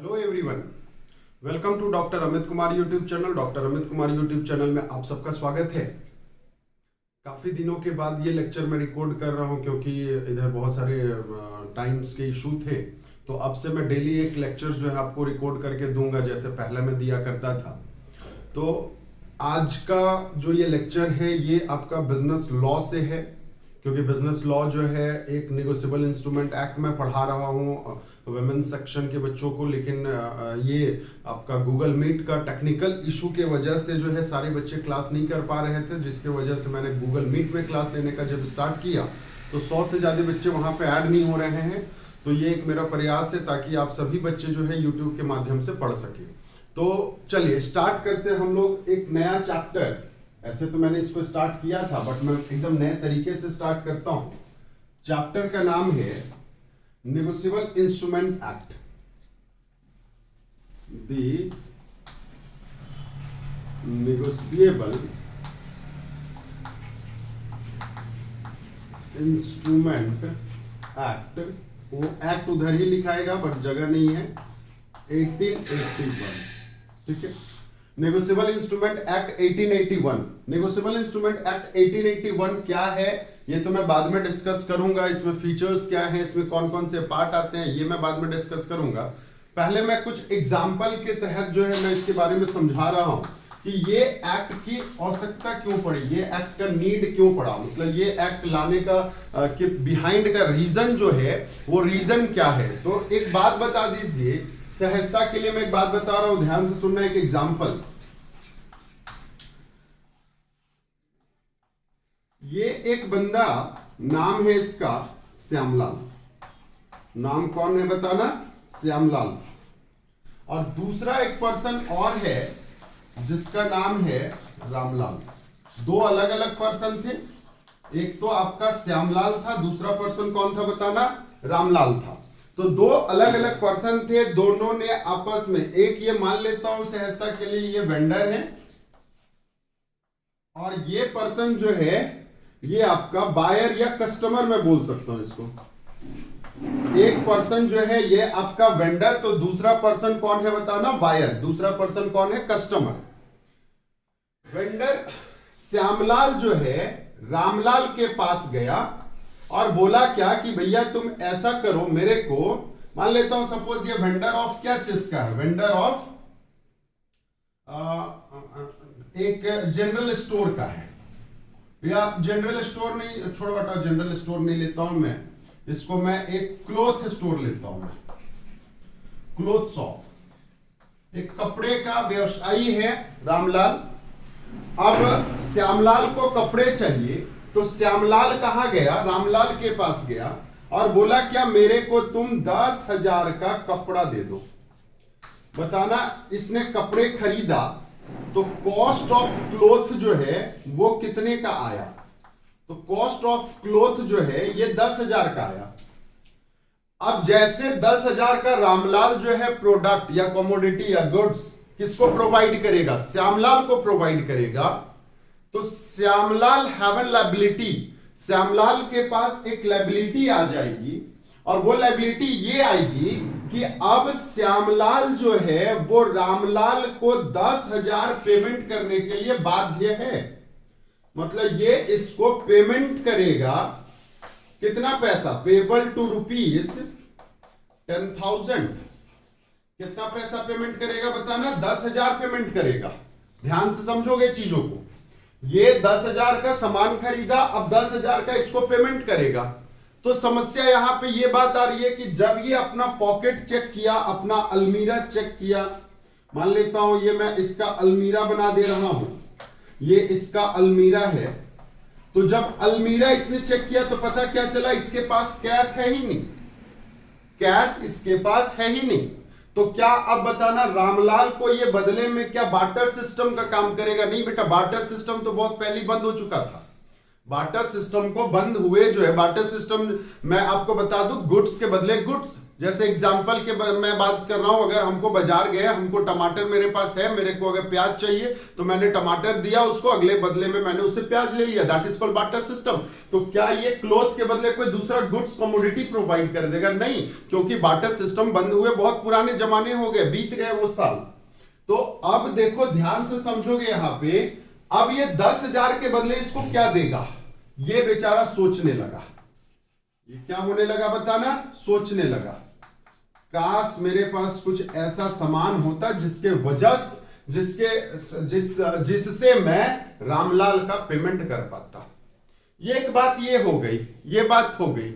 Hello everyone, welcome to doctor Amit Kumar YouTube channel. Doctor Amit Kumar YouTube channel में आप सबका स्वागत है। काफ़ी दिनों के बाद ये लेक्चर मैं रिकॉर्ड कर रहा हूँ क्योंकि इधर बहुत सारे टाइम्स के इशू थे। तो अब से मैं डेली एक लेक्चर जो है आपको रिकॉर्ड करके दूंगा, जैसे पहले मैं दिया करता था। तो आज का जो ये लेक्चर है ये आपका बिजनेस लॉ से है, क्योंकि बिजनेस लॉ जो है एक नेगोशिएबल इंस्ट्रूमेंट एक्ट में पढ़ा रहा हूँ वुमेन्स सेक्शन के बच्चों को, लेकिन ये आपका गूगल मीट का टेक्निकल इशू के वजह से जो है सारे बच्चे क्लास नहीं कर पा रहे थे, जिसके वजह से मैंने गूगल मीट में क्लास लेने का जब स्टार्ट किया तो 100 से ज़्यादा बच्चे वहाँ पे ऐड नहीं हो रहे हैं। तो ये एक मेरा प्रयास है ताकि आप सभी बच्चे जो है यूट्यूब के माध्यम से पढ़ सके। तो चलिए स्टार्ट करते हैं हम लोग एक नया चैप्टर। ऐसे तो मैंने इसको स्टार्ट किया था बट मैं एकदम नए तरीके से स्टार्ट करता हूं। चैप्टर का नाम है negotiable instrument act. The negotiable instrument act, वो एक्ट उधर ही लिखाएगा बट जगह नहीं है, 1881। ठीक है, negotiable instrument act 1881। Negotiable instrument act 1881 क्या है ये तो मैं बाद में डिस्कस करूंगा। इसमें फीचर्स क्या है, इसमें कौन कौन से पार्ट आते हैं, ये मैं बाद में डिस्कस करूंगा। पहले मैं कुछ एग्जाम्पल के तहत जो है मैं इसके बारे में समझा रहा हूं कि ये एक्ट की आवश्यकता क्यों पड़ी, ये एक्ट का नीड क्यों पड़ा, मतलब ये एक्ट लाने का कि बिहाइंड का रीजन जो है वो रीजन क्या है। तो एक बात बता दीजिए, सहजता के लिए मैं एक बात बता रहा हूं, ध्यान से सुनना। एक एग्जाम्पल, ये एक बंदा, नाम है इसका श्यामलाल। नाम कौन है बताना? श्यामलाल। और दूसरा एक पर्सन और है जिसका नाम है रामलाल। दो अलग अलग पर्सन थे, एक तो आपका श्यामलाल था, दूसरा पर्सन कौन था बताना? रामलाल था। तो दो अलग अलग पर्सन थे, दोनों ने आपस में, एक ये मान लेता हूं सहजता के लिए ये वेंडर है, और ये पर्सन जो है ये आपका बायर या कस्टमर मैं बोल सकता हूं इसको। एक पर्सन जो है ये आपका वेंडर, तो दूसरा पर्सन कौन है बताना? बायर। दूसरा पर्सन कौन है? कस्टमर। वेंडर श्यामलाल जो है रामलाल के पास गया और बोला क्या कि भैया तुम ऐसा करो, मेरे को मान लेता हूं सपोज ये वेंडर ऑफ क्या चीज का है, वेंडर ऑफ एक जनरल स्टोर का है, या जनरल स्टोर नहीं, छोड़ो हटाओ, जनरल स्टोर नहीं लेता हूं मैं इसको, मैं एक क्लोथ स्टोर लेता हूं, मैं क्लोथ शॉप। एक कपड़े का व्यवसायी है रामलाल। अब श्यामलाल को कपड़े चाहिए, तो श्यामलाल कहां गया? रामलाल के पास गया और बोला क्या मेरे को तुम 10,000 का कपड़ा दे दो। बताना, इसने कपड़े खरीदा तो कॉस्ट ऑफ क्लोथ जो है वो कितने का आया? तो कॉस्ट ऑफ क्लोथ जो है ये 10,000 का आया। अब जैसे 10,000 का रामलाल जो है प्रोडक्ट या कमोडिटी या गुड्स किसको प्रोवाइड करेगा? श्यामलाल को प्रोवाइड करेगा। तो Shyamlal have an liability, Shyamlal के पास एक लायबिलिटी आ जाएगी, और वो लायबिलिटी ये आएगी कि अब श्यामलाल जो है वो रामलाल को 10,000 पेमेंट करने के लिए बाध्य है। मतलब ये इसको पेमेंट करेगा कितना पैसा? Payable to ₹10,000। कितना पैसा पेमेंट करेगा बताना? 10,000 पेमेंट करेगा। ध्यान से समझोगे चीजों को। ये 10,000 का सामान खरीदा, अब 10,000 का इसको पेमेंट करेगा। तो समस्या यहां पे ये बात आ रही है कि जब ये अपना पॉकेट चेक किया, अपना अलमीरा चेक किया, मान लेता हूं ये मैं इसका अलमीरा बना दे रहा हूं, ये इसका अलमीरा है, तो जब अलमीरा इसने चेक किया तो पता क्या चला? इसके पास कैश है ही नहीं, कैश इसके पास है ही नहीं। तो क्या अब बताना रामलाल को ये बदले में क्या बार्टर सिस्टम का काम करेगा? नहीं बेटा, बार्टर सिस्टम तो बहुत पहले बंद हो चुका था। बार्टर सिस्टम को बंद हुए जो है, बार्टर सिस्टम मैं आपको बता दूं, गुड्स के बदले गुड्स। जैसे एग्जांपल के मैं बात कर रहा हूं, अगर हमको बाजार गए, हमको टमाटर मेरे पास है, मेरे को अगर प्याज चाहिए तो मैंने टमाटर दिया उसको, अगले बदले में मैंने उससे प्याज ले लिया, that is called barter system. तो क्या ये क्लॉथ के बदले कोई दूसरा गुड्स कमोडिटी प्रोवाइड कर देगा? नहीं, क्योंकि बार्टर सिस्टम बंद हुए बहुत पुराने जमाने हो गए, बीत गए वो साल। तो अब देखो ध्यान से समझोगे यहां पे, अब ये 10,000 के बदले इसको क्या देगा? ये बेचारा सोचने लगा। ये क्या होने लगा बताना? सोचने लगा, काश मेरे पास कुछ ऐसा सामान होता जिसके वजह जिससे मैं रामलाल का पेमेंट कर पाता। ये एक बात ये हो गई, ये बात हो गई।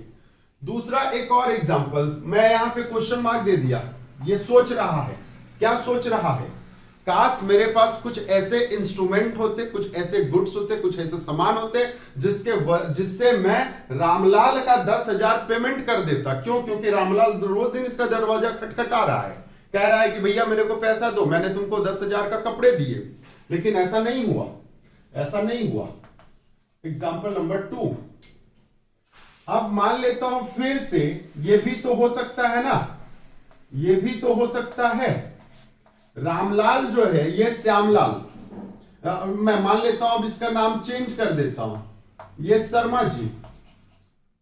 दूसरा एक और एग्जांपल, मैं यहां पे क्वेश्चन मार्क दे दिया। ये सोच रहा है, क्या सोच रहा है? काश मेरे पास कुछ ऐसे इंस्ट्रूमेंट होते, कुछ ऐसे गुड्स होते, कुछ ऐसे सामान होते जिससे मैं रामलाल का 10,000 पेमेंट कर देता। क्यों? क्योंकि रामलाल रोज दिन इसका दरवाजा खटखटा रहा है, कह रहा है कि भैया मेरे को पैसा दो, मैंने तुमको 10,000 का कपड़े दिए। लेकिन ऐसा नहीं हुआ, ऐसा नहीं हुआ। एग्जाम्पल नंबर 2, अब मान लेता हूं फिर से, ये भी तो हो सकता है ना, ये भी तो हो सकता है। रामलाल जो है, ये श्यामलाल, मैं मान लेता हूं, अब इसका नाम चेंज कर देता हूं, ये शर्मा जी।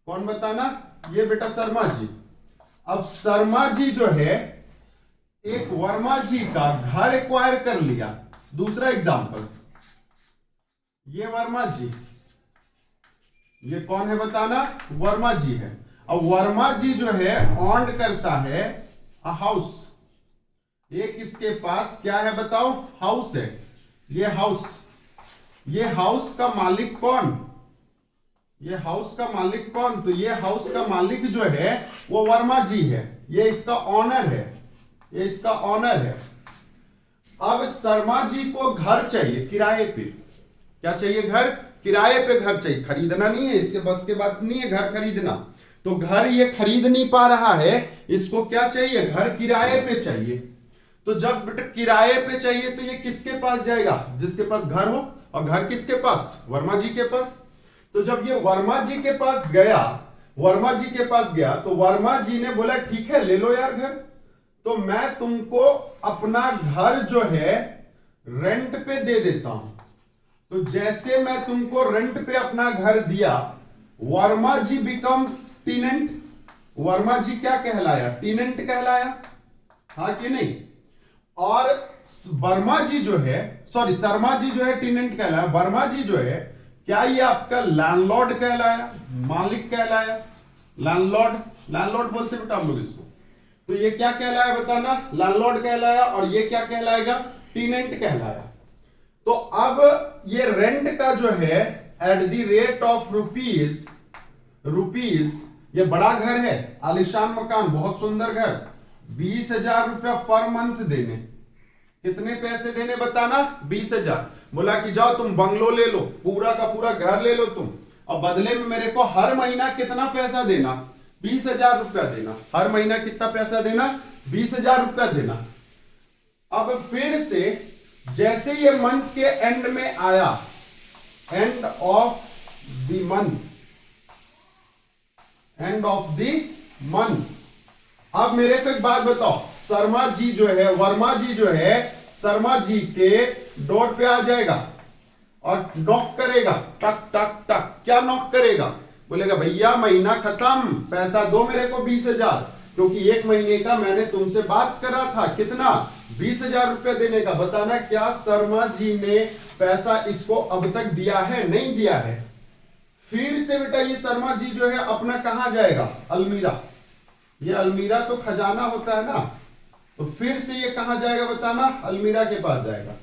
कौन बताना? ये बेटा शर्मा जी। अब शर्मा जी जो है एक वर्मा जी का घर एक्वायर कर लिया। दूसरा एग्जांपल, ये वर्मा जी, ये कौन है बताना? वर्मा जी है। अब वर्मा जी जो है ऑन करता है अ हाउस। एक इसके पास क्या है बताओ? हाउस है। ये हाउस, ये हाउस का मालिक कौन? ये हाउस का मालिक कौन? तो ये हाउस का मालिक जो है वो वर्मा जी है, ये इसका ऑनर है, ये इसका ऑनर है। अब शर्मा जी को घर चाहिए किराए पे। क्या चाहिए? घर, किराए पे घर चाहिए, खरीदना नहीं है, इसके बस के बात नहीं है घर खरीदना। तो घर ये खरीद नहीं पा रहा है, इसको क्या चाहिए? घर किराए पे चाहिए। तो जब बेटा किराए पे चाहिए तो ये किसके पास जाएगा? जिसके पास घर हो। और घर किसके पास? वर्मा जी के पास। तो जब ये वर्मा जी के पास गया, वर्मा जी के पास गया, तो वर्मा जी ने बोला ठीक है ले लो यार घर, तो मैं तुमको अपना घर जो है रेंट पे दे देता हूं। तो जैसे मैं तुमको रेंट पे अपना घर दिया, वर्मा जी बिकम्स टीनेंट। वर्मा जी क्या कहलाया? टीनेंट कहलाया, हाँ कि नहीं? और वर्मा जी जो है, सॉरी शर्मा जी जो है टीनेंट कहलाया। वर्मा जी जो है, क्या ये आपका लैंडलॉर्ड कहलाया? मालिक कहलाया, लैंडलॉर्ड। लैंडलॉर्ड बोलते बेटा हम लोग इसको। तो ये क्या कहलाया बताना? लैंडलॉर्ड कहलाया। और ये क्या कहलाएगा? टीनेंट कहलाया। तो अब ये रेंट का जो है at the rate of rupees, ये बड़ा घर है, आलीशान मकान, बहुत सुंदर घर, 20,000 रुपया पर मंथ देने। कितने पैसे देने बताना? 20,000। बोला कि जाओ तुम बंगलो ले लो, पूरा का पूरा घर ले लो तुम, और बदले में मेरे को हर महीना कितना पैसा देना? 20,000 रुपया देना। हर महीना कितना पैसा देना? 20,000 रुपया देना। अब फिर से जैसे ये मंथ के एंड में आया, end of the month, end of the month, अब मेरे को एक बात बताओ, शर्मा जी जो है, वर्मा जी जो है, शर्मा जी के डोर पे आ जाएगा और नॉक करेगा, टक टक टक। क्या नॉक करेगा? बोलेगा भैया महीना खत्म, पैसा दो मेरे को 20,000, क्योंकि एक महीने का मैंने तुमसे बात करा था, कितना? 20,000 रुपया देने का। बताना क्या शर्मा जी ने पैसा इसको अब तक दिया है? नहीं दिया है। फिर से बेटा ये शर्मा जी जो है अपना कहां जाएगा? अलमीरा। ये अलमीरा तो खजाना होता है ना, तो फिर से ये कहां जाएगा बताना? अलमीरा के पास जाएगा।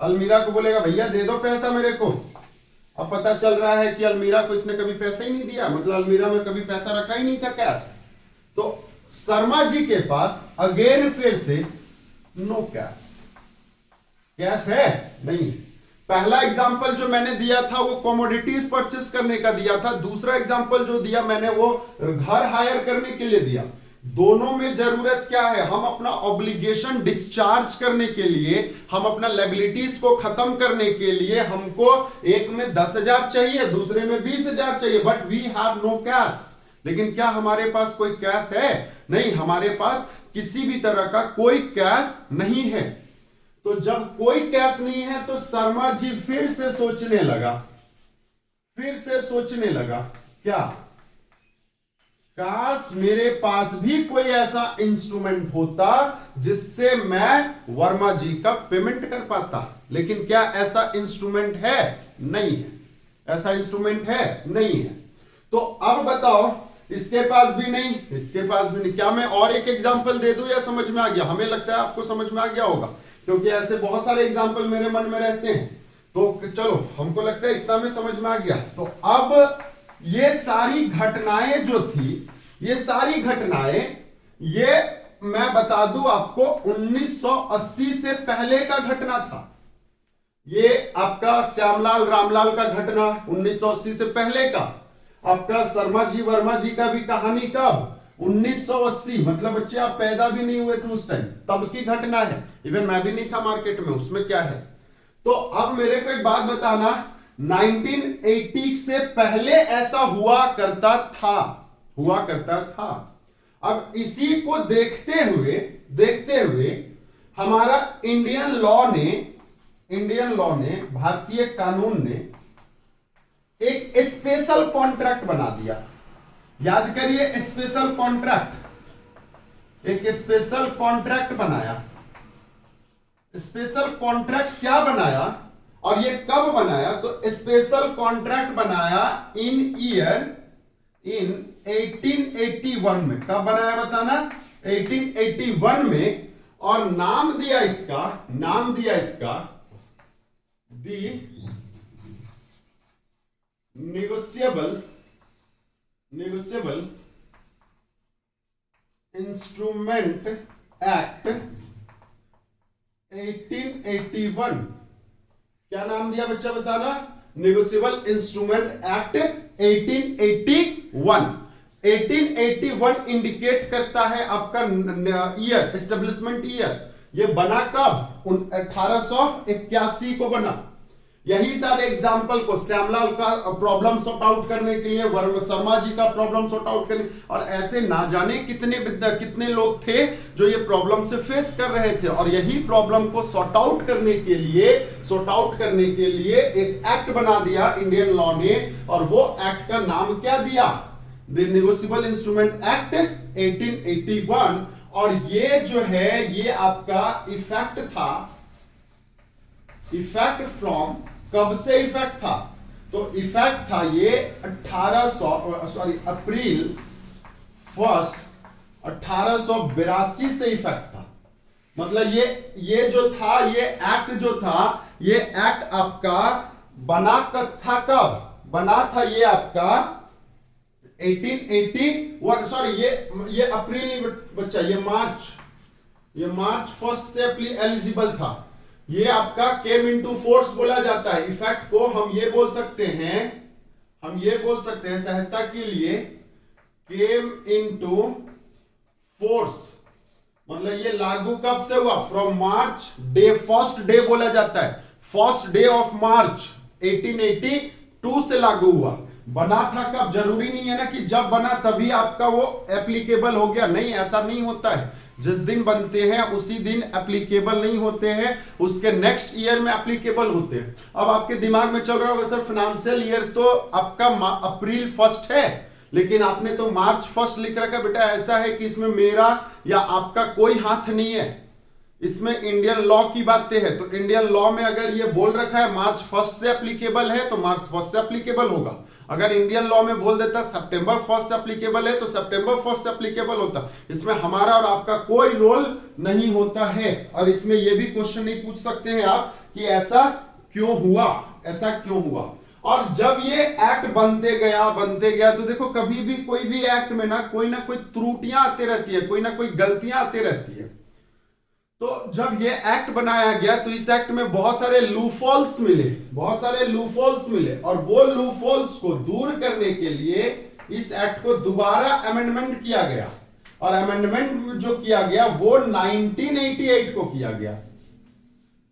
अलमीरा को बोलेगा भैया दे दो पैसा मेरे को। अब पता चल रहा है कि अलमीरा को इसने कभी पैसा ही नहीं दिया, मतलब अलमीरा में कभी पैसा रखा ही नहीं था कैश। तो शर्मा जी के पास अगेन फिर से नो कैश। कैश है नहीं। पहला एग्जाम्पल जो मैंने दिया था वो कमोडिटीज परचेस करने का दिया था। दूसरा एग्जाम्पल जो दिया मैंने वो घर हायर करने के लिए दिया। दोनों में जरूरत क्या है, हम अपना ऑब्लिगेशन डिस्चार्ज करने के लिए, हम अपना लायबिलिटीज को खत्म करने के लिए हमको एक में 10,000 चाहिए, दूसरे में 20,000 चाहिए, but we have no cash. लेकिन क्या हमारे पास कोई कैश है? नहीं, हमारे पास किसी भी तरह का कोई कैश नहीं है। तो जब कोई कैश नहीं है तो शर्मा जी फिर से सोचने लगा क्या, काश मेरे पास भी कोई ऐसा इंस्ट्रूमेंट होता जिससे मैं वर्मा जी का पेमेंट कर पाता। लेकिन क्या ऐसा इंस्ट्रूमेंट है? नहीं है, ऐसा इंस्ट्रूमेंट है नहीं है। तो अब बताओ, इसके पास भी नहीं, इसके पास भी नहीं। क्या मैं और एक एग्जांपल दे दूं या समझ में आ गया? हमें लगता है आपको समझ में आ गया होगा, क्योंकि ऐसे बहुत सारे एग्जांपल मेरे मन में रहते हैं। तो चलो, हमको लगता है इतना में समझ में आ गया। तो अब ये सारी घटनाएं जो थी, ये सारी घटनाएं, ये मैं बता दूं आपको 1980 से पहले का घटना था। ये आपका श्यामलाल रामलाल का घटना 1980 से पहले का। आपका शर्मा जी वर्मा जी का भी कहानी कब? 1980, मतलब बच्चे आप पैदा भी नहीं हुए थे उस टाइम, तब की घटना है। इवन मैं भी नहीं था मार्केट में, उसमें क्या है। तो अब मेरे को एक बात बताना, 1980 से पहले ऐसा हुआ करता था। अब इसी को देखते हुए हमारा इंडियन लॉ ने भारतीय कानून ने एक स्पेशल कॉन्ट्रैक्ट बना दिया। याद करिए, स्पेशल कॉन्ट्रैक्ट, एक स्पेशल कॉन्ट्रैक्ट बनाया। स्पेशल कॉन्ट्रैक्ट क्या बनाया और ये कब बनाया? तो स्पेशल कॉन्ट्रैक्ट बनाया इन 1881 में। कब बनाया बताना? 1881 में। और नाम दिया इसका दी नेगोशिएबल इंस्ट्रूमेंट एक्ट 1881। क्या नाम दिया बच्चा बताना? Negotiable instrument act 1881। 1881 इंडिकेट करता है आपका ईयर, एस्टेब्लिशमेंट ईयर। ये बना कब? 1881 को बना। यही सारे एग्जाम्पल को श्यामलाल का प्रॉब्लम सॉर्ट आउट करने के लिए, शर्मा जी का प्रॉब्लम सॉर्ट आउट करने, और ऐसे ना जाने कितने लोग थे जो ये प्रॉब्लम से फेस कर रहे थे। और यही प्रॉब्लम को सॉर्ट आउट करने के लिए एक एक्ट बना दिया इंडियन लॉ ने। और वो एक्ट का नाम क्या दिया? The negotiable instrument act 1881। और ये जो है, ये आपका इफेक्ट था, इफेक्ट फ्रॉम, कब से इफेक्ट था? तो इफेक्ट था ये अप्रैल 1 1882 से इफेक्ट था। मतलब ये जो था, ये एक्ट आपका बना था कब? बना था ये आपका 1881, सॉरी ये अप्रैल बच्चा, ये मार्च 1 से एलिजिबल था। ये आपका केम इनटू फोर्स बोला जाता है। इफेक्ट को हम ये बोल सकते हैं सहजता के लिए, केम इनटू फोर्स। मतलब ये लागू कब से हुआ? From March day, first day बोला जाता है, फर्स्ट डे ऑफ मार्च 1882 से लागू हुआ। बना था कब? जरूरी नहीं है ना कि जब बना तभी आपका वो एप्लीकेबल हो गया। नहीं, ऐसा नहीं होता है। जिस दिन बनते हैं उसी दिन एप्लीकेबल नहीं होते हैं, उसके नेक्स्ट ईयर में एप्लीकेबल होते हैं। अब आपके दिमाग में चल रहा होगा सर फाइनेंशियल ईयर तो आपका अप्रैल 1 है, लेकिन आपने तो मार्च 1 लिख रखा। बेटा ऐसा है कि इसमें मेरा या आपका कोई हाथ नहीं है, इसमें इंडियन लॉ की बातें हैं। तो इंडियन लॉ में अगर ये बोल रखा है मार्च 1 से एप्लीकेबल है तो मार्च 1 से एप्लीकेबल होगा। अगर इंडियन लॉ में बोल देता सितंबर 1 से एप्लीकेबल है तो सितंबर 1 से एप्लीकेबल होता। इसमें हमारा और आपका कोई रोल नहीं होता है। और इसमें यह भी क्वेश्चन नहीं पूछ सकते हैं आप कि ऐसा क्यों हुआ। और जब ये एक्ट बनते गया तो देखो, कभी भी कोई भी एक्ट में ना कोई त्रुटियां आती रहती है, कोई ना कोई गलतियां आती रहती है। तो जब ये एक्ट बनाया गया तो इस एक्ट में बहुत सारे लूफॉल्स मिले, और वो लूफॉल्स को दूर करने के लिए इस एक्ट को दोबारा अमेंडमेंट किया गया। और अमेंडमेंट जो किया गया वो 1988 को किया गया।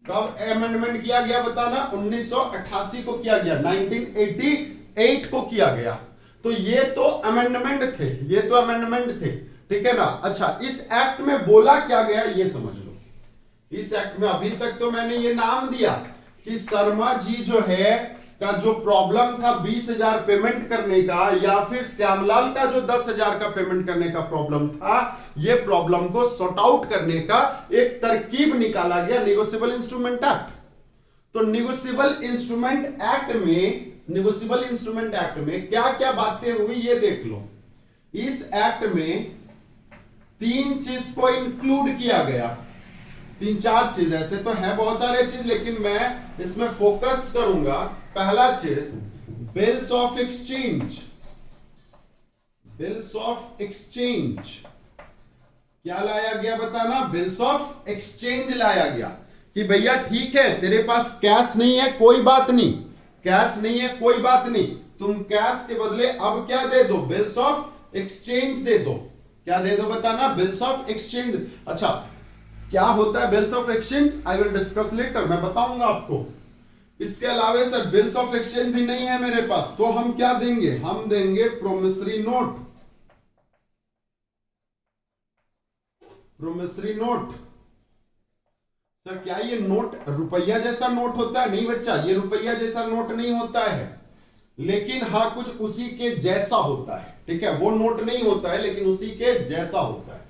कब अमेंडमेंट किया गया बताना? 1988 को किया गया, 1988 को किया गया। तो ये तो अमेंडमेंट थे, ये तो अमेंडमेंट थे, ठीक है ना। अच्छा, इस एक्ट में बोला क्या गया ये समझ लो। इस एक्ट में अभी तक तो मैंने ये नाम दिया कि शर्मा जी जो है का जो प्रॉब्लम था 20,000 पेमेंट करने का, या फिर श्यामलाल का जो 10,000 का पेमेंट करने का प्रॉब्लम था, ये प्रॉब्लम को सॉर्ट आउट करने का एक तरकीब निकाला गया नेगोशिएबल इंस्ट्रूमेंट एक्ट। तो नेगोशिएबल इंस्ट्रूमेंट एक्ट में क्या क्या बातें हुई ये देख लो। इस एक्ट में 3 चीज को इंक्लूड किया गया, 3-4 चीज, ऐसे तो है बहुत सारे चीज लेकिन मैं इसमें फोकस करूंगा। पहला चीज bills of exchange. Bills of exchange क्या लाया गया बताना? बिल्स ऑफ एक्सचेंज लाया गया कि भैया ठीक है तेरे पास कैश नहीं है कोई बात नहीं, कैश नहीं है कोई बात नहीं, तुम कैश के बदले अब क्या दे दो? बिल्स ऑफ एक्सचेंज दे दो। क्या दे दो बताना? Bills of exchange. अच्छा, क्या होता है bills of exchange? I will discuss later, मैं बताऊंगा आपको। इसके अलावा सर बिल्स ऑफ एक्सचेंज भी नहीं है मेरे पास, तो हम क्या देंगे? हम देंगे promissory note. Promissory note. Sir क्या ये नोट रुपया जैसा नोट होता है? नहीं बच्चा, ये रुपया जैसा नोट नहीं होता है, लेकिन हाँ कुछ उसी के जैसा होता है, ठीक है। वो नोट नहीं होता है लेकिन उसी के जैसा होता है,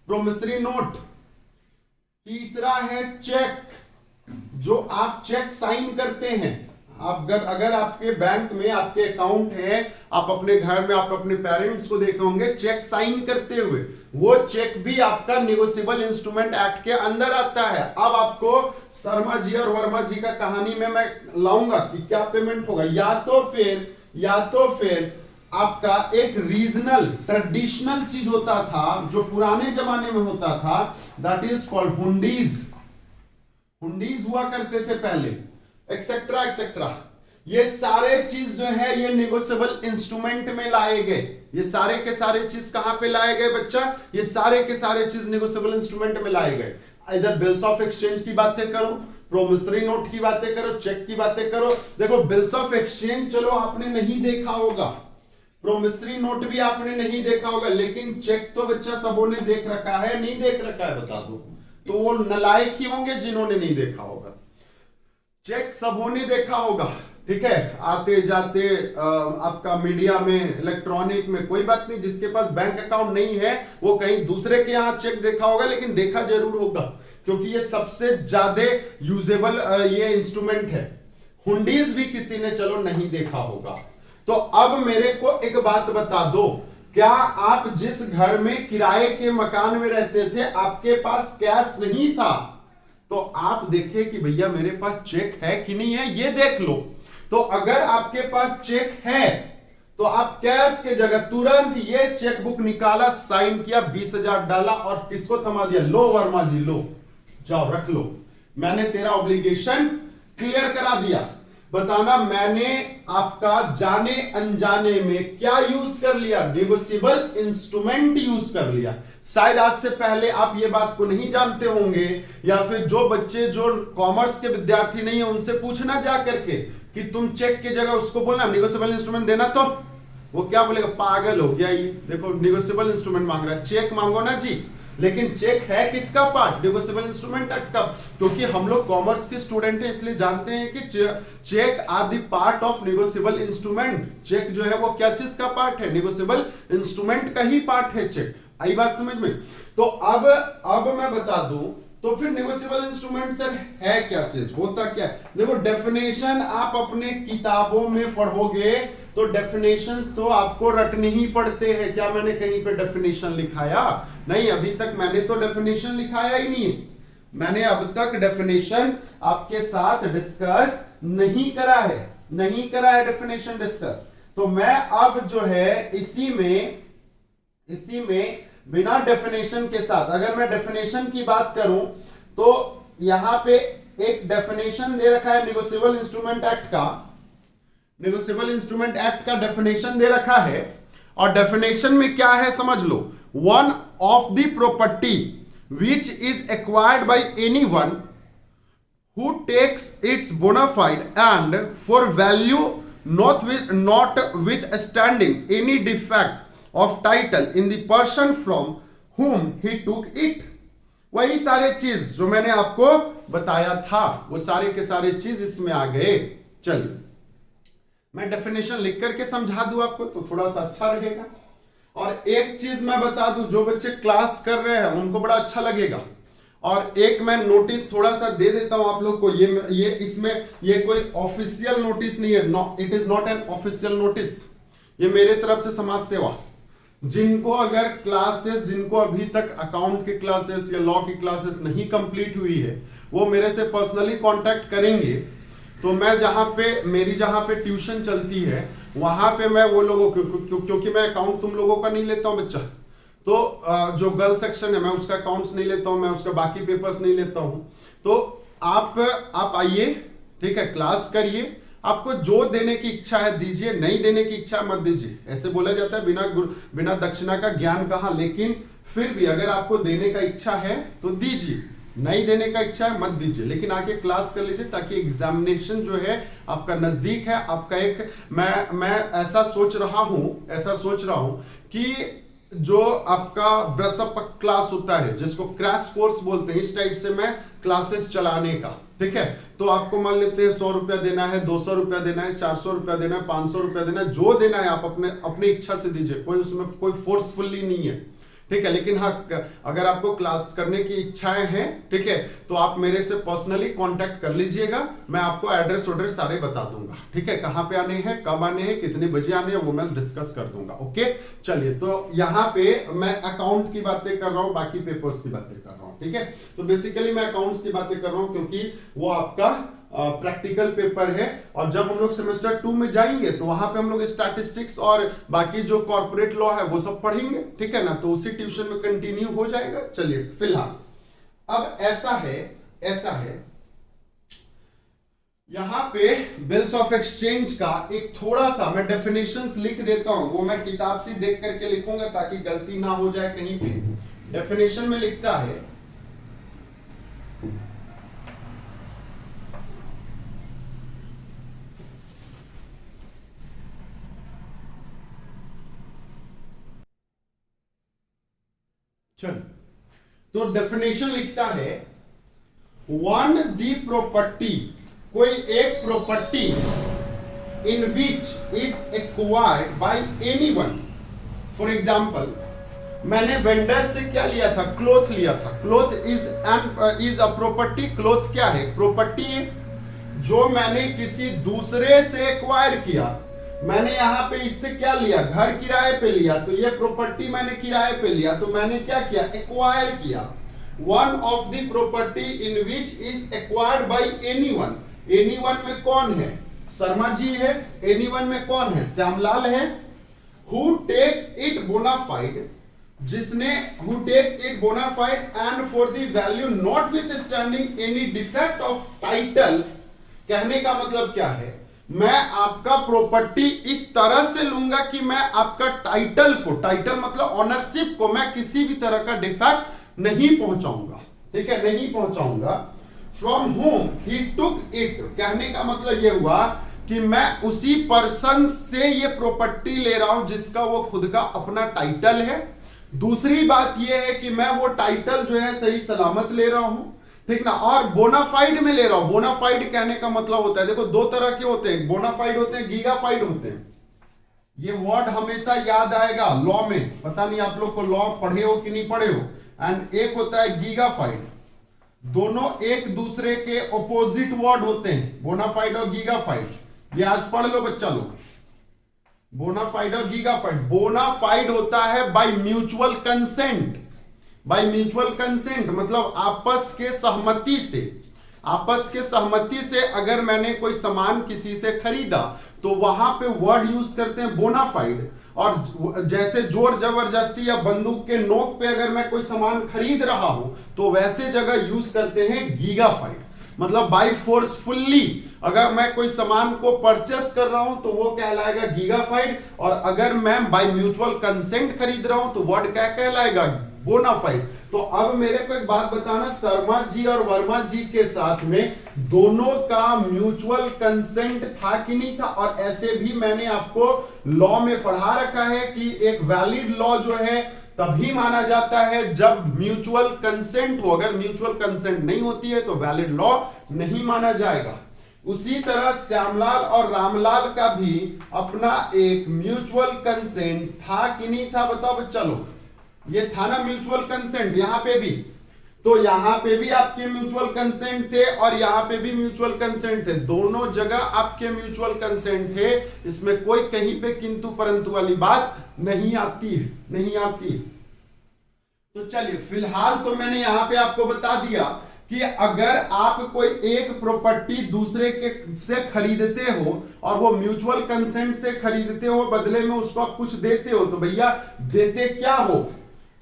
प्रोमिसरी नोट। तीसरा है चेक, जो आप चेक साइन करते हैं। आप अगर आपके बैंक में आपके अकाउंट है, आप अपने घर में आप अपने पेरेंट्स को देखे होंगे चेक साइन करते हुए, वो चेक भी आपका नेगोशिएबल इंस्ट्रूमेंट एक्ट के अंदर आता है। अब आपको शर्मा जी और वर्मा जी का कहानी में मैं लाऊंगा कि क्या पेमेंट होगा, या तो फिर आपका एक रीजनल ट्रेडिशनल चीज होता था जो पुराने जमाने में होता था, that is called hundis. Hundis हुआ करते थे पहले, एक्सेट्रा एक्सेट्रा। ये सारे चीज जो है ये नेगोशिएबल इंस्ट्रूमेंट में लाए गए। ये सारे के सारे चीज कहां पे लाए गए बच्चा? ये सारे के सारे चीज नेगोशिएबल इंस्ट्रूमेंट में लाए गए। इधर बिल्स ऑफ एक्सचेंज की बातें करो, प्रोमिसरी नोट की बातें करो, चेक की बातें करो। देखो बिल्स ऑफ एक्सचेंज चलो आपने नहीं देखा होगा, प्रोमिसरी नोट भी आपने नहीं देखा होगा, लेकिन चेक तो बच्चा सबों ने देख रखा है, नहीं देख रखा है बता दो? तो वो नालायक ही होंगे जिन्होंने नहीं देखा होगा। चेक सबों ने देखा होगा, ठीक है, आते जाते आपका मीडिया में, इलेक्ट्रॉनिक में, कोई बात नहीं। जिसके पास बैंक अकाउंट नहीं है वो कहीं दूसरे के यहां चेक देखा होगा, लेकिन देखा जरूर होगा क्योंकि ये सबसे ज्यादा यूजेबल ये इंस्ट्रूमेंट है। हुंडीज भी किसी ने चलो नहीं देखा होगा। तो अब मेरे को एक बात बता दो, क्या आप जिस घर में किराए के मकान में रहते थे आपके पास कैश नहीं था, तो आप देखे कि भैया मेरे पास चेक है कि नहीं है, ये देख लो। तो अगर आपके पास चेक है तो आप कैश के जगह तुरंत ये चेक बुक निकाला, साइन किया, 20,000 डाला और किसको थमा दिया? लो वर्मा जी, लो जाओ रख लो, मैंने तेरा ऑब्लिगेशन क्लियर करा दिया। बताना मैंने आपका जाने अनजाने में क्या यूज कर लिया? नेगोशिएबल इंस्ट्रूमेंट यूज कर लिया। शायद आज से पहले आप ये बात को नहीं जानते होंगे, या फिर जो बच्चे जो कॉमर्स के विद्यार्थी नहीं है उनसे पूछना जा करके कि तुम चेक की जगह उसको बोलना नेगोशिएबल इंस्ट्रूमेंट देना, तो वो क्या बोलेगा? पागल हो गया ये, देखो नेगोशिएबल इंस्ट्रूमेंट मांग रहा है, चेक मांगो ना जी। लेकिन चेक है किसका पार्ट? नेगोशिएबल इंस्ट्रूमेंट एक्ट का। क्योंकि हम लोग कॉमर्स के स्टूडेंट हैं इसलिए जानते हैं कि cheque are the part of negotiable instrument. Cheque जो है वो क्या चीज का पार्ट है? नेगोशिएबल इंस्ट्रूमेंट का ही पार्ट है चेक। आई बात समझ में? तो अब मैं बता दूं, तो फिर नेगोशिएबल इंस्ट्रूमेंट सर है क्या चीज, होता क्या है? देखो डेफिनेशन आप अपने किताबों में पढ़ोगे तो डेफिनेशंस तो आपको रटने ही पड़ते हैं। क्या मैंने कहीं पे डेफिनेशन लिखाया? नहीं, अभी तक मैंने तो डेफिनेशन लिखाया ही नहीं है। मैंने अब तक डेफिनेशन आपके साथ डिस्कस नहीं करा है डेफिनेशन डिस्कस। तो मैं अब जो है इसी में बिना डेफिनेशन के साथ, अगर मैं डेफिनेशन की बात करूं तो यहां पे एक डेफिनेशन दे रखा है नेगोशिएबल इंस्ट्रूमेंट एक्ट का। नेगोशिएबल इंस्ट्रूमेंट एक्ट का डेफिनेशन दे रखा है, और डेफिनेशन में क्या है समझ लो। one of the property which is acquired by anyone who takes its bona fide and for value notwithstanding any defect of title in the person from whom he took it। वही सारे चीज जो मैंने आपको बताया था वो सारे के सारे चीज इसमें आ गए। चलिए मैं डेफिनेशन लिख करके समझा दूं आपको तो थोड़ा सा अच्छा रहेगा। और एक चीज मैं बता दूं, जो बच्चे क्लास कर रहे हैं उनको बड़ा अच्छा लगेगा। और एक मैं नोटिस थोड़ा सा दे देता हूं आप लोग को, ये इसमें ये कोई ऑफिशियल नोटिस नहीं है, it is not an official notice, ये मेरे तरफ से समाज सेवा। जिनको अगर क्लासेस, जिनको अभी तक अकाउंट की क्लासेस या लॉ की क्लासेस नहीं कंप्लीट हुई है वो मेरे से पर्सनली कांटेक्ट करेंगे। तो मैं मेरी जहां पे ट्यूशन चलती है वहां पे मैं वो लोगों क्योंकि मैं अकाउंट तुम लोगों का नहीं लेता हूं बच्चा, तो जो गर्ल सेक्शन है मैं उसका अकाउंट्स नहीं लेता हूं, मैं उसका बाकी पेपर्स नहीं लेता हूं। तो आप आइए, ठीक है, क्लास करिए, आपको जो देने की इच्छा है दीजिए, नहीं देने की इच्छा मत दीजिए। ऐसे बोला जाता है बिना दक्षिणा का ज्ञान कहाँ, लेकिन फिर भी अगर आपको देने का इच्छा है तो दीजिए, नहीं देने का इच्छा है मत दीजिए, लेकिन आके क्लास कर लीजिए ताकि एग्जामिनेशन जो है आपका नजदीक है। आपका एक मैं ऐसा सोच रहा हूं कि जो आपका ब्रसअप क्लास होता है जिसको क्रैश कोर्स बोलते हैं, इस टाइप से मैं क्लासेस चलाने का, ठीक है। तो आपको मान लेते हैं 100 रुपया देना है, 200 रुपया देना है, 400 रुपया देना है, 500 रुपया देना है, जो देना है आप अपने इच्छा से दीजिए, कोई उसमें कोई फोर्सफुली नहीं है, ठीक है। लेकिन हाँ, अगर आपको क्लास करने की इच्छाएं हैं, ठीक है, तो आप मेरे से पर्सनली कांटेक्ट कर लीजिएगा, मैं आपको एड्रेस सारे बता दूंगा, ठीक है, कहां पे आने हैं, कब आने हैं, कितने बजे आने हैं, वो मैं डिस्कस कर दूंगा। ओके चलिए, तो यहाँ पे मैं अकाउंट की बातें कर रहा हूं, बाकी पेपर्स की बातें कर रहा हूं, ठीक है। तो बेसिकली मैं अकाउंट्स की बातें कर रहा हूं क्योंकि वो आपका प्रैक्टिकल पेपर है, और जब हम लोग सेमेस्टर 2 में जाएंगे तो वहां पे हम लोग स्टैटिस्टिक्स और बाकी जो कॉर्पोरेट लॉ है वो सब पढ़ेंगे, ठीक है ना, तो उसी ट्यूशन में कंटिन्यू हो जाएगा। चलिए फिलहाल अब ऐसा है यहां पे बिल्स ऑफ एक्सचेंज का एक थोड़ा सा मैं डेफिनेशंस लिख देता हूं, वो मैं किताब से देख करके लिखूंगा ताकि गलती ना हो जाए कहीं पे। डेफिनेशन में लिखता है तो डेफिनेशन लिखता है वन दी प्रॉपर्टी, कोई एक property in which is acquired by anyone. For example मैंने वेंडर से क्या लिया था, क्लोथ लिया था, cloth is a property. Cloth क्या है, प्रॉपर्टी है जो मैंने किसी दूसरे से एक्वायर किया। मैंने यहां पे इससे क्या लिया, घर किराए पे लिया, तो ये प्रॉपर्टी मैंने किराए पे लिया, तो मैंने क्या किया, एक्वायर किया। One of the property in which is acquired by anyone. Anyone में कौन है, शर्मा जी है। एनीवन में कौन है, श्यामलाल है। हु टेक्स इट बोनाफाइड, जिसने who takes it bona fide and for the value notwithstanding any defect of title. कहने का मतलब क्या है, मैं आपका प्रॉपर्टी इस तरह से लूंगा कि मैं आपका टाइटल को, टाइटल मतलब ऑनरशिप को, मैं किसी भी तरह का डिफेक्ट नहीं पहुंचाऊंगा, ठीक है, नहीं पहुंचाऊंगा। फ्रॉम होम ही टुक इट, कहने का मतलब यह हुआ कि मैं उसी पर्सन से ये प्रॉपर्टी ले रहा हूं जिसका वो खुद का अपना टाइटल है। दूसरी बात यह है कि मैं वो टाइटल जो है सही सलामत ले रहा हूं, ठीक ना, और बोनाफाइड में ले रहा हूं। बोनाफाइड कहने का मतलब होता है, देखो दो तरह के होते हैं, बोनाफाइड होते हैं, गीगाफाइड होते हैं। ये वर्ड हमेशा याद आएगा लॉ में, पता नहीं आप लोग को लॉ पढ़े हो कि नहीं पढ़े हो। एंड एक होता है गीगाफाइड, दोनों एक दूसरे के ऑपोजिट वर्ड होते हैं, बोनाफाइड और गीगाफाइड। ये आज पढ़ लो बच्चा लोग, बोनाफाइड और गीगाफाइड। बोनाफाइड होता है by mutual consent, by mutual consent मतलब आपस के सहमति से, आपस के सहमति से अगर मैंने कोई सामान किसी से खरीदा तो वहां पे वर्ड यूज करते हैं बोनाफाइड। और जैसे जोर जबरदस्ती या बंदूक के नोक पे अगर मैं कोई सामान खरीद रहा हूं तो वैसे जगह यूज करते हैं गीगाफाइड। मतलब बाई फोर्सफुल्ली अगर मैं कोई सामान को परचेस कर रहा हूं तो वो कहलाएगा गीगाफाइड, और अगर मैं बाय म्यूचुअल कंसेंट खरीद रहा हूं तो वर्ड क्या कहलाएगा, बोनाफाइड। तो अब मेरे को एक बात बताना, शर्मा जी और वर्मा जी के साथ में दोनों का म्यूचुअल कंसेंट था कि नहीं था। और ऐसे भी मैंने आपको लॉ में पढ़ा रखा है कि एक वैलिड लॉ जो है तभी माना जाता है जब म्यूचुअल कंसेंट हो, अगर म्यूचुअल कंसेंट नहीं होती है तो वैलिड लॉ नहीं माना जाएगा। उसी तरह श्यामलाल और रामलाल का भी अपना एक म्यूचुअल कंसेंट था कि नहीं था, बताओ। चलो ये था ना म्यूचुअल कंसेंट, यहां पे भी, तो यहां पे भी आपके म्यूचुअल कंसेंट थे और यहां पे भी म्यूचुअल कंसेंट थे, दोनों जगह आपके म्यूचुअल कंसेंट थे। इसमें कोई कहीं पे किंतु परंतु वाली बात नहीं आती है, नहीं आती है। तो चलिए फिलहाल तो मैंने यहां पे आपको बता दिया कि अगर आप कोई एक प्रॉपर्टी दूसरे के से खरीदते हो और वो म्यूचुअल कंसेंट से खरीदते हो, बदले में उसको आप कुछ देते हो, तो भैया देते क्या हो,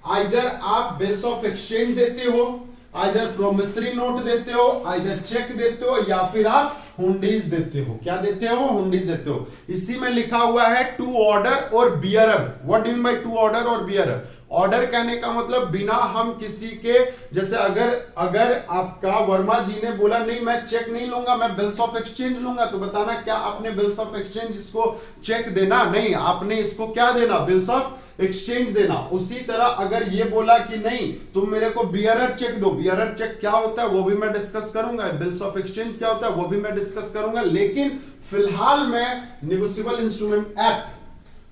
आइदर आप बिल्स ऑफ एक्सचेंज देते हो, आइदर प्रोमिसरी नोट देते हो, आइदर चेक देते हो, या फिर आप हुंडीज देते हो। क्या देते हो, हुंडीज देते हो। इसी में लिखा हुआ है टू ऑर्डर और bearer. What do mean by two order और बियरर? ऑर्डर कहने का मतलब बिना हम किसी के, जैसे अगर आपका वर्मा जी ने बोला नहीं मैं चेक नहीं लूंगा, मैं बिल्स ऑफ एक्सचेंज लूंगा, तो बताना क्या आपने बिल्स ऑफ एक्सचेंज इसको चेक देना, नहीं, आपने इसको क्या देना, बिल्स ऑफ एक्सचेंज देना। उसी तरह अगर ये बोला कि नहीं तुम मेरे को बियरर चेक दो, बियरर चेक क्या होता है वो भी मैं डिस्कस करूंगा, बिल्स ऑफ एक्सचेंज क्या होता है वो भी मैं डिस्कस करूंगा। लेकिन फिलहाल मैं निगोशिएबल इंस्ट्रूमेंट एक्ट,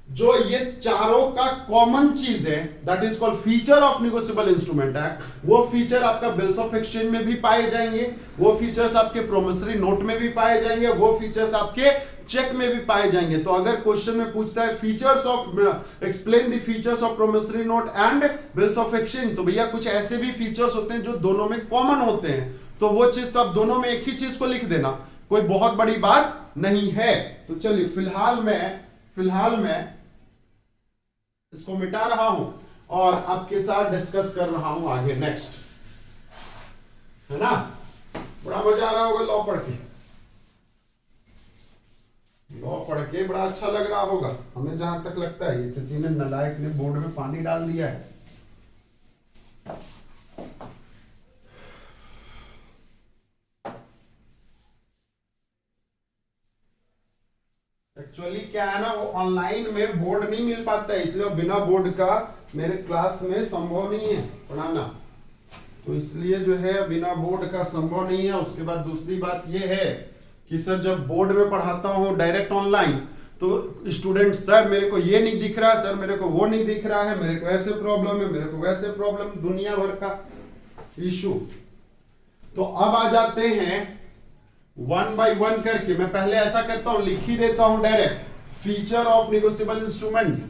जो ये चारों का कॉमन चीज है, that is called feature of negotiable instrument act, वो फीचर आपका बिल्स ऑफ एक्सचेंज में भी पाए जाएंगे, वो फीचर्स आपके प्रोमिसरी नोट में भी पाए जाएंगे, वो फीचर्स आपके चेक में भी पाए जाएंगे। तो अगर क्वेश्चन में पूछता है features of, explain the features of promissory note and bills of exchange, तो भैया कुछ ऐसे भी फीचर्स होते हैं जो दोनों में कॉमन होते हैं, तो वो चीज तो आप दोनों में एक ही चीज को लिख देना, कोई बहुत बड़ी बात नहीं है। तो चलिए फिलहाल मैं इसको मिटा रहा हूं और आपके साथ डिस्कस कर रहा हूं आगे नेक्स्ट, है ना। बड़ा मजा आ रहा होगा लॉ पढ़ के, लॉ पढ़ के बड़ा अच्छा लग रहा होगा हमें, जहां तक लगता है। ये किसी ने नालायक ने बोर्ड में पानी डाल दिया है। एक्चुअली क्या है ना, वो ऑनलाइन में बोर्ड नहीं मिल पाता है, इसलिए बिना बोर्ड का मेरे क्लास में संभव नहीं है पढ़ाना, तो इसलिए जो है बिना बोर्ड का संभव नहीं है। उसके बाद दूसरी बात ये है कि सर जब बोर्ड में पढ़ाता हूँ डायरेक्ट ऑनलाइन, तो स्टूडेंट सर मेरे को ये नहीं दिख रहा, सर मेरे को वो नहीं दिख रहा है, मेरे को ऐसे प्रॉब्लम है, मेरे को वैसे प्रॉब्लम, दुनिया भर का इशू। तो अब आ जाते हैं वन बाय वन करके। मैं पहले ऐसा करता हूं, लिख ही देता हूं direct, feature of negotiable instrument.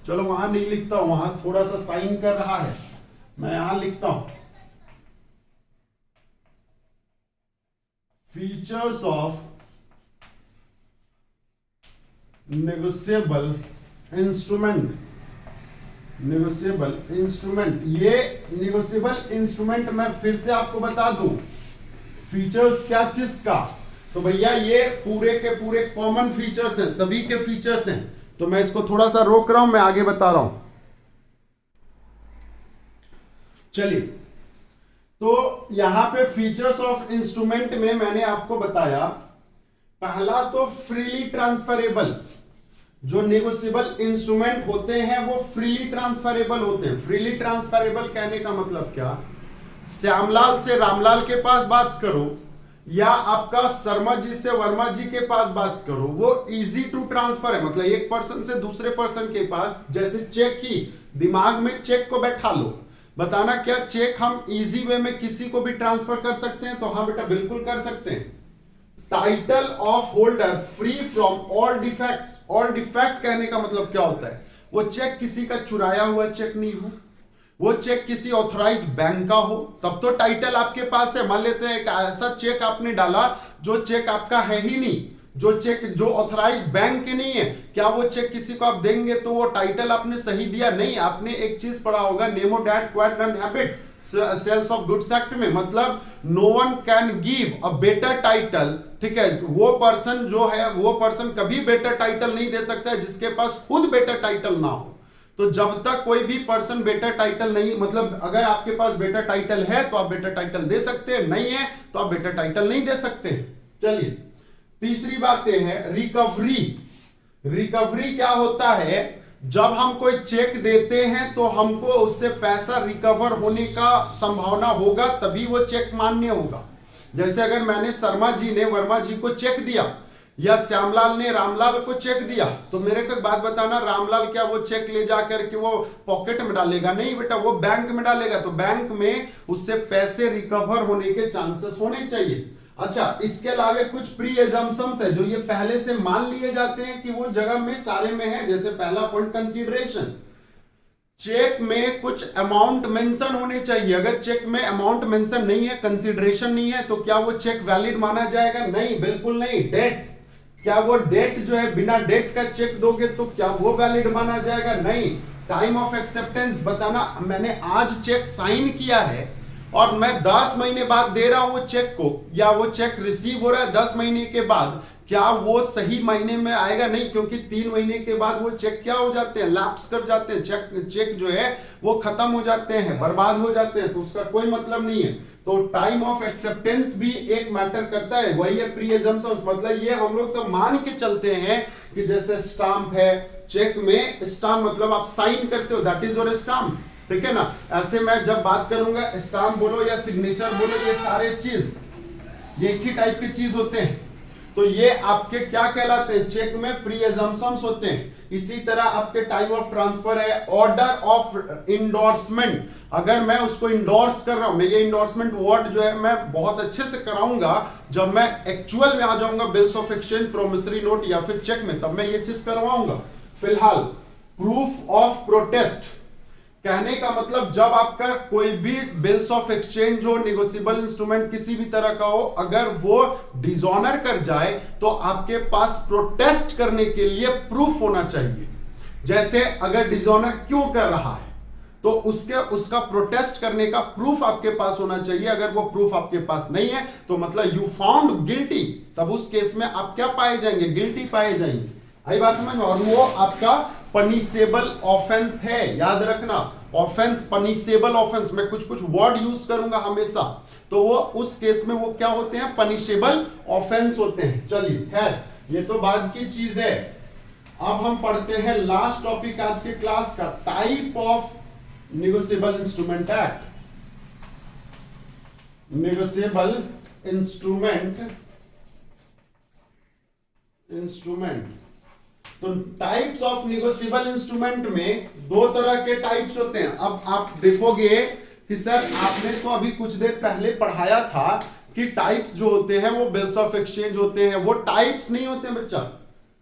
चलो वहां नहीं लिखता हूं, वहां थोड़ा सा साइन कर रहा है, मैं यहां लिखता हूं features of negotiable instrument. Negotiable instrument, ये निगोशिएबल इंस्ट्रूमेंट मैं फिर से आपको बता दूं फीचर्स क्या चीज का, तो भैया ये पूरे के पूरे कॉमन फीचर्स हैं, सभी के फीचर्स हैं। तो मैं इसको थोड़ा सा रोक रहा हूं, मैं आगे बता रहा हूं। चलिए, तो यहां पे फीचर्स ऑफ इंस्ट्रूमेंट में मैंने आपको बताया, पहला तो फ्रीली ट्रांसफरेबल। जो नेगोशिएबल इंस्ट्रूमेंट होते हैं वो फ्रीली ट्रांसफरेबल होते हैं। फ्रीली ट्रांसफरेबल कहने का मतलब क्या, श्यामलाल से रामलाल के पास बात करो या आपका शर्मा जी से वर्मा जी के पास बात करो, वो इजी टू ट्रांसफर है। मतलब एक पर्सन से दूसरे पर्सन के पास, जैसे चेक ही, दिमाग में चेक को बैठा लो, बताना क्या चेक हम इजी वे में किसी को भी ट्रांसफर कर सकते हैं, तो हाँ बेटा बिल्कुल कर सकते हैं। Title of holder free from all defects. All defect कहने का मतलब क्या होता है, वो चेक किसी का चुराया हुआ चेक नहीं हो, वो चेक किसी ऑथराइज्ड बैंक का हो, तब तो टाइटल आपके पास है। मान लेते हैं एक ऐसा चेक आपने डाला जो चेक आपका है ही नहीं, जो चेक जो ऑथराइज्ड बैंक के नहीं है, क्या वो चेक किसी को आप देंगे तो वो टाइटल आपने सही दिया? नहीं। आपने एक चीज पढ़ा होगा नेमो डैट क्वाड नॉन हैबिट सेल्स ऑफ गुड्स एक्ट में, मतलब no one can give a better title, ठीक है। वो पर्सन जो है वो पर्सन कभी बेटर टाइटल नहीं दे सकता है जिसके पास खुद बेटर टाइटल ना हो। तो जब तक कोई भी पर्सन बेटर टाइटल नहीं, मतलब अगर आपके पास बेटर टाइटल है तो आप बेटर टाइटल दे सकते हैं, नहीं है तो आप बेटर टाइटल नहीं दे सकते। चलिए तीसरी बात यह है रिकवरी। रिकवरी क्या होता है? जब हम कोई चेक देते हैं तो हमको उससे पैसा रिकवर होने का संभावना होगा, तभी वो चेक मान्य होगा। जैसे अगर मैंने शर्मा जी ने वर्मा जी को चेक दिया या श्यामलाल ने रामलाल को चेक दिया, तो मेरे को एक बात बताना, रामलाल क्या वो चेक ले जाकर के वो पॉकेट में डालेगा? नहीं बेटा, वो बैंक में डालेगा। तो बैंक में उससे पैसे रिकवर होने के चांसेस होने चाहिए। अच्छा, इसके अलावा कुछ प्री एजम्पशंस है जो ये पहले से मान लिए जाते हैं कि वो जगह में सारे में है। जैसे पहला पॉइंट कंसीडरेशन, चेक में कुछ अमाउंट मेंशन होने चाहिए। अगर चेक में अमाउंट मेंशन नहीं है, कंसीडरेशन नहीं है, तो क्या वो चेक वैलिड माना जाएगा? नहीं, बिल्कुल नहीं। डेट, क्या वो डेट जो है बिना डेट का चेक दोगे तो क्या वो वैलिड माना जाएगा? नहीं। टाइम ऑफ एक्सेप्टेंस बताना, मैंने आज चेक साइन किया है और मैं 10 महीने बाद दे रहा हूं चेक को, या वो चेक रिसीव हो रहा है 10 महीने के बाद, क्या वो सही महीने में आएगा? नहीं, क्योंकि 3 महीने के बाद वो चेक क्या हो जाते हैं? लैप्स कर जाते हैं। चेक जो है वो खत्म हो जाते हैं, बर्बाद हो जाते हैं, तो उसका कोई मतलब नहीं है। तो टाइम ऑफ एक्सेप्टेंस भी एक मैटर करता है, वही है प्री एजम्पशंस। मतलब ये हम लोग सब मान के चलते हैं कि जैसे स्टाम्प है, चेक में स्टाम्प मतलब आप साइन करते हो, दैट इज योर स्टाम्प, ठीक है ना। ऐसे मैं जब बात करूंगा, स्टाम्प बोलो या सिग्नेचर बोलो, ये सारे चीज ये एक ही टाइप की चीज होते हैं। तो ये आपके क्या कहलाते हैं? चेक में प्री एजम्पशंस होते हैं। इसी तरह आपके टाइम ऑफ ट्रांसफर है, ऑर्डर ऑफ इंडोर्समेंट। अगर मैं उसको इंडोर्स कर रहा हूं, मैं ये इंडोर्समेंट वर्ड जो है मैं बहुत अच्छे से कराऊंगा जब मैं एक्चुअल में आ जाऊंगा bills of exchange, promissory note या फिर चेक में, तब मैं ये चीज करवाऊंगा। फिलहाल प्रूफ ऑफ प्रोटेस्ट कहने का मतलब, जब आपका कोई भी बिल्स ऑफ एक्सचेंज हो, निगोशिएबल इंस्ट्रूमेंट किसी भी तरह का हो, अगर वो डिसऑनर कर जाए तो आपके पास प्रोटेस्ट करने के लिए प्रूफ होना चाहिए। जैसे अगर डिसऑनर क्यों कर रहा है तो उसका प्रोटेस्ट करने का प्रूफ आपके पास होना चाहिए। अगर वो प्रूफ आपके पास नहीं है तो मतलब यू फाउंड गिल्टी, तब उस केस में आप क्या पाए जाएंगे? गिल्टी पाए जाएंगे। आई बात समझ में? और वो आपका पनिशेबल ऑफेंस है, याद रखना। ऑफेंस, पनिशेबल ऑफेंस, मैं कुछ कुछ वर्ड यूज करूंगा हमेशा, तो वो उस केस में वो क्या होते हैं? पनिशेबल ऑफेंस होते हैं। चलिए खैर, ये तो बाद की चीज है। अब हम पढ़ते हैं लास्ट टॉपिक आज के क्लास का, type of negotiable instrument act. Negotiable instrument. तो टाइप्स ऑफ निगोशिएबल इंस्ट्रूमेंट में 2 तरह के टाइप्स होते हैं। अब आप देखोगे कि सर आपने तो अभी कुछ देर पहले पढ़ाया था कि टाइप्स जो होते हैं वो बिल्स ऑफ एक्सचेंज होते हैं। वो टाइप्स नहीं होते हैं बच्चा,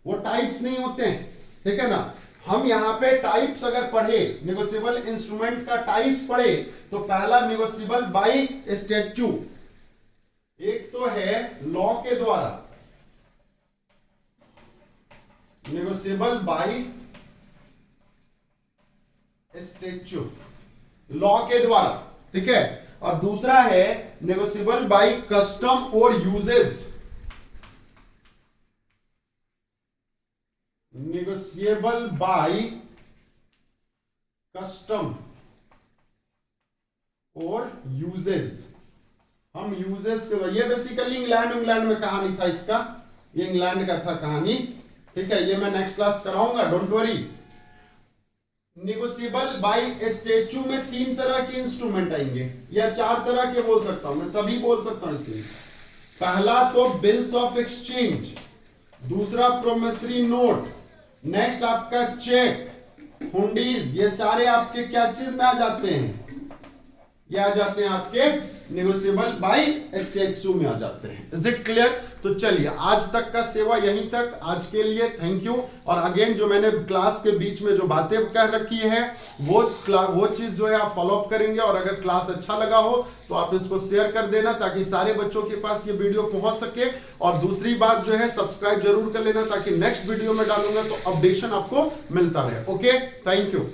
वो टाइप्स नहीं होते हैं, ठीक है ना। हम यहां पे टाइप्स अगर पढ़े, निगोशिएबल इंस्ट्रूमेंट का टाइप्स पढ़े, तो पहला निगोशिएबल बाय स्टैच्यू, एक तो है लॉ के द्वारा, निगोशिएबल बाय स्टैच्यू, लॉ के द्वारा, ठीक है। और दूसरा है निगोशिएबल बाय कस्टम और यूजेस, निगोशिएबल बाय कस्टम और यूजेस। हम यूजेस के, ये बेसिकली इंग्लैंड में कहानी था इसका, ये इंग्लैंड का था कहानी, ठीक है। ये मैं नेक्स्ट क्लास कराऊंगा, don't worry. Negotiable by statute में 3 तरह के इंस्ट्रूमेंट आएंगे, या 4 तरह के बोल सकता हूं, मैं सभी बोल सकता हूं इसलिए। पहला तो बिल्स ऑफ एक्सचेंज, दूसरा प्रोमिसरी नोट, नेक्स्ट आपका चेक, हुंडीज, ये सारे आपके क्या चीज में आ जाते हैं? ये आ जाते हैं आपके नेगोशिएबल बाय STHU में आ जाते हैं। Is it clear? तो चलिए आज तक का सेवा यहीं तक, आज के लिए थैंक यू। और अगेन जो मैंने क्लास के बीच में जो बातें कह रखी है वो चीज जो है आप फॉलो अप करेंगे, और अगर क्लास अच्छा लगा हो तो आप इसको शेयर कर देना ताकि सारे बच्चों के पास ये वीडियो पहुंच सके। और दूसरी बात जो है सब्सक्राइब जरूर कर लेना ताकि नेक्स्ट वीडियो में डालूंगा तो अपडेशन आपको मिलता रहे। Okay, thank you.